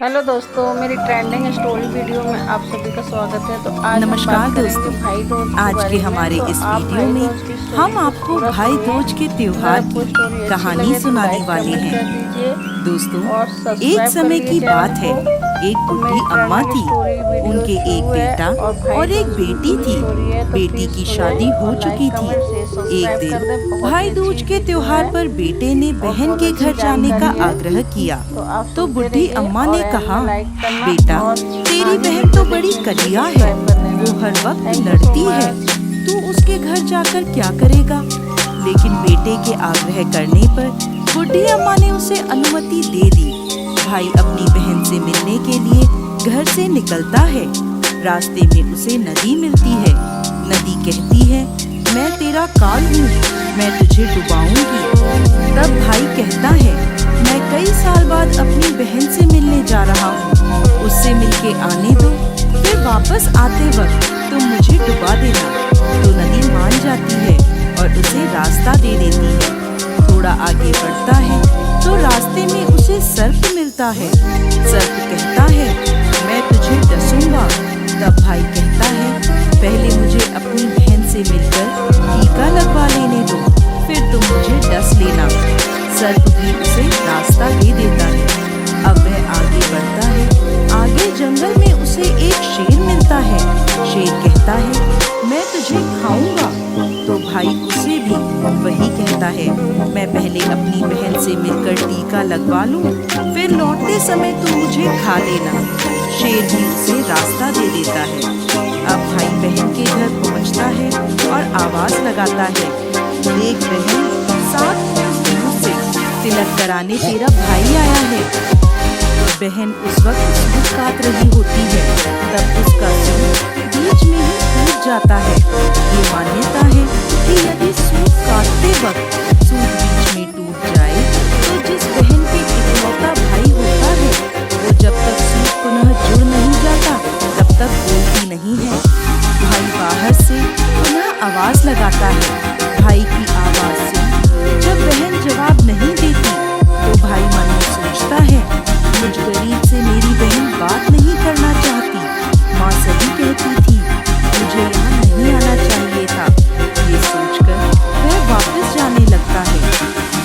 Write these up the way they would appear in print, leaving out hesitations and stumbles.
Hello दोस्तों, मेरी trending story video में आप सभी का स्वागत है। तो आज हम नमस्कार बात करेंगे दोस्तों। भाई दूज के आज के बारे में। हमारे तो इस आप वीडियो भाई में दूज की स्टोरी हम को आपको पूरा भाई सुनिए। दूज के अगर त्योहार आपको की स्टोरी अच्छी कहानी लगे तो सुनाने लाइक वाले कमेंट हैं। कर दीजिए दोस्तों, और एक सब्सक्राइब कर समय लिए की चैनल बात है। को। एक तो बुढ़ी मेरी अम्मा ट्रेंडिंग थी। स्टोरी वीडियो उनके एक शुरू है बेटा और भाई और एक दूज की बेटी पूरी थी। स्टोरी है, तो बेटी प्लीज की सुने शादी हो और लाइक चुकी थी। कमेंट से एक सब्सक्राइब दिन कर दे। बहुत ही भाई दूज अच्छी के वीडियो त्योहार है पर बेटे ने और बहन बहुत के अच्छी घर जाने का जानकारी है। आग्रह किया। तो आप तो सुनते बुढ़ी रहिए अम्मा और ने एंड कहा, में लाइक करना बेटा, और तेरी आगे बहन वीडियो तो बड़ी देखने के लिए कलिया है। सब्सक्राइब कर लेना। वो हर वक्त थैंक यू सो लड़ती है। मच। तू उसके घर जाकर क्या करेगा? लेकिन बेटे के आग्रह करने पर बुढ़ी अम्मा ने उसे अनुमति दे दी। भाई अपनी बहन से मिलने के लिए घर से निकलता है। रास्ते में उसे नदी मिलती है। नदी कहती है, मैं तेरा काल हूँ, मैं तुझे डुबाऊंगी। तब भाई कहता है, मैं कई साल बाद अपनी बहन से मिलने जा रहा हूँ, उससे मिलके आने दो, फिर वापस आते वक्त तुम मुझे डुबा देना। तो नदी मान जाती है और उसे रास्ता दे देती है। थोड़ा आगे बढ़ता है तो रास्ते में उसे सर्प मिलता है। सर्प कहता है, मैं तुझे डसूंगा। तब भाई कहता है, पहले मुझे अपनी बहन से मिलकर टीका लगवा लेने दो, फिर तुम मुझे डस लेना। सर्प भी उसे रास्ता दे देता है। अब वह आगे बढ़ता है। आगे जंगल में उसे एक शेर मिलता है। शेर कहता है, मैं तुझे खाऊंगा। तो भाई उसे भी वही कहता है, मैं पहले अपनी बहन से मिलकर टीका लगवा लूं, फिर लौटते समय तुम मुझे खा लेना। शेर भी उसे रास्ता दे देता है। अब भाई बहन के घर पहुंचता है और आवाज लगाता है, देख बहन, 7 कोस दूर से तिलक कराने तेरा भाई आया है। बहन उस वक्त सूत काट रही होती है। तब उसका सूत बीच में ही टूट जाता है। ये मान्यता है कि यदि सूत काटते वक्त सूत बीच में टूट जाए तो जिस बहन के इकलौता भाई होता है वो जब तक सूत पुनः जुड़ नहीं जाता तब तक बोलती नहीं है। भाई बाहर से पुनः आवाज लगाता है। भाई की आवाज से जब बहन जवाब नहीं देती तो भाई मन में सोचता है, मुझ गरीब से मेरी बहन बात नहीं करना चाहती। माँ सही कहती थी, मुझे यहाँ नहीं आना चाहिए था। ये सोचकर वह वापस जाने लगता है।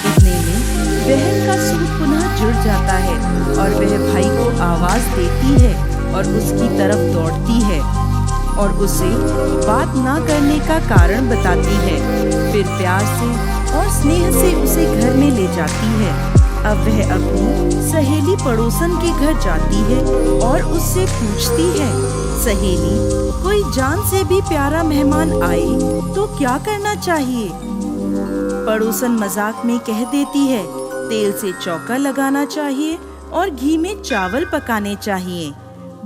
इतने में बहन का सूत पुनः जुड़ जाता है और वह भाई को आवाज देती है और उसकी तरफ दौड़ती है और उसे बात ना करने का कारण बताती है। फिर प्यार से और स्नेह से उसे घर में ले जाती है। अब वह अपनी सहेली पड़ोसन के घर जाती है और उससे पूछती है, सहेली, कोई जान से भी प्यारा मेहमान आए तो क्या करना चाहिए? पड़ोसन मजाक में कह देती है, तेल से चौका लगाना चाहिए और घी में चावल पकाने चाहिए।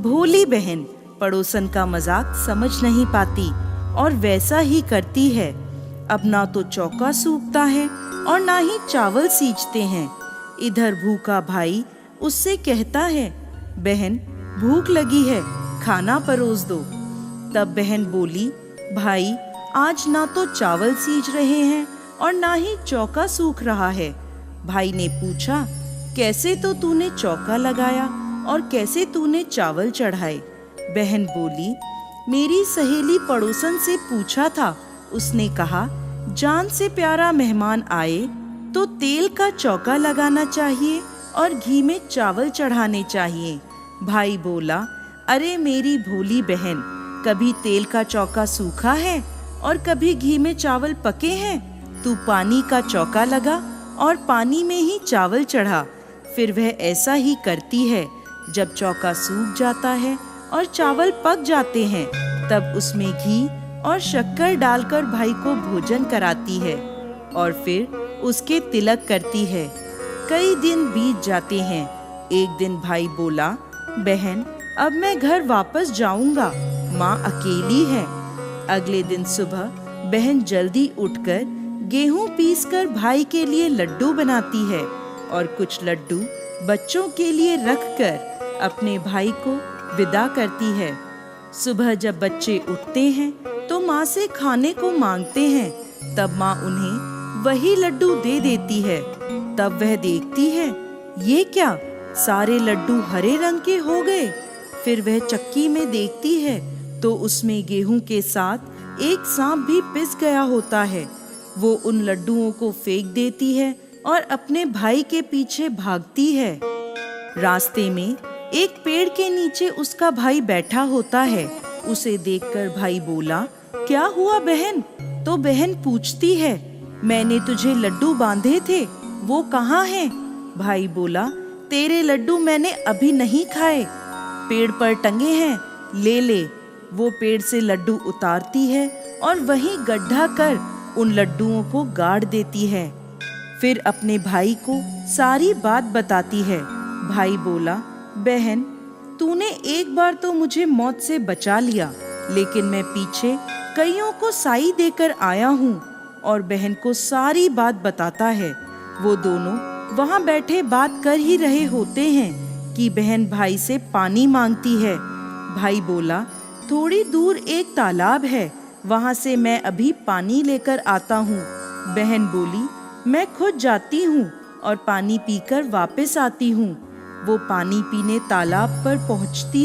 भोली बहन पड़ोसन का मजाक समझ नहीं पाती और वैसा ही करती है। अब ना तो चौका सूखता है और ना ही चावल सींचते हैं। इधर भूखा भाई उससे कहता है, बहन, भूख लगी है, खाना परोस दो। तब बहन बोली, भाई, आज ना तो चावल सींच रहे हैं और ना ही चौका सूख रहा है। भाई ने पूछा, कैसे तो तूने चौका लगाया और कैसे तूने चावल चढ़ाए? बहन बोली, मेरी सहेली पड़ोसन से पूछा था, उसने कहा, जान से प्यारा मेहमान आए तो तेल का चौका लगाना चाहिए और घी में चावल चढ़ाने चाहिए। भाई बोला, अरे मेरी भोली बहन, कभी तेल का चौका सूखा है और कभी घी में चावल पके हैं। तू पानी का चौका लगा और पानी में ही चावल चढ़ा। फिर वह ऐसा ही करती है। जब चौका सूख जाता है और चावल पक जाते हैं तब उसमें घी और शक्कर डालकर भाई को भोजन कराती है और फिर उसके तिलक करती है। कई दिन बीत जाते हैं। एक दिन भाई बोला, बहन, अब मैं घर वापस जाऊंगा, माँ अकेली है। अगले दिन सुबह बहन जल्दी उठकर गेहूं पीसकर भाई के लिए लड्डू बनाती है और कुछ लड्डू बच्चों के लिए रखकर अपने भाई को विदा करती है। सुबह जब बच्चे उठते हैं तो माँ से खाने को मांगते हैं। तब माँ उन्हें वही लड्डू दे देती है। तब वह देखती है, ये क्या, सारे लड्डू हरे रंग के हो गए। फिर वह चक्की में देखती है तो उसमें गेहूं के साथ एक सांप भी पिस गया होता है। वो उन लड्डुओं को फेंक देती है और अपने भाई के पीछे भागती है। रास्ते में एक पेड़ के नीचे उसका भाई बैठा होता है। उसे देखकर भाई बोला, क्या हुआ बहन? तो बहन पूछती है, मैंने तुझे लड्डू बांधे थे, वो कहाँ हैं? भाई बोला, तेरे लड्डू मैंने अभी नहीं खाए, पेड़ पर टंगे हैं, ले ले। वो पेड़ से लड्डू उतारती है और वहीं गड्ढा कर उन लड्डुओं को गाड़ देती है। फिर अपने भाई को सारी बात बताती है। भाई बोला, बहन तूने एक बार तो मुझे मौत से बचा लिया, लेकिन मैं पीछे कईयों को साई देकर आया हूँ। और बहन को सारी बात बताता है। वो दोनों वहाँ बैठे बात कर ही रहे होते हैं कि बहन भाई से पानी मांगती है। भाई बोला, थोड़ी दूर एक तालाब है, वहाँ से मैं अभी पानी लेकर आता हूँ। बहन बोली, मैं खुद जाती हूँ और पानी पीकर वापस आती हूँ। वो पानी पीने तालाब पर पहुँचती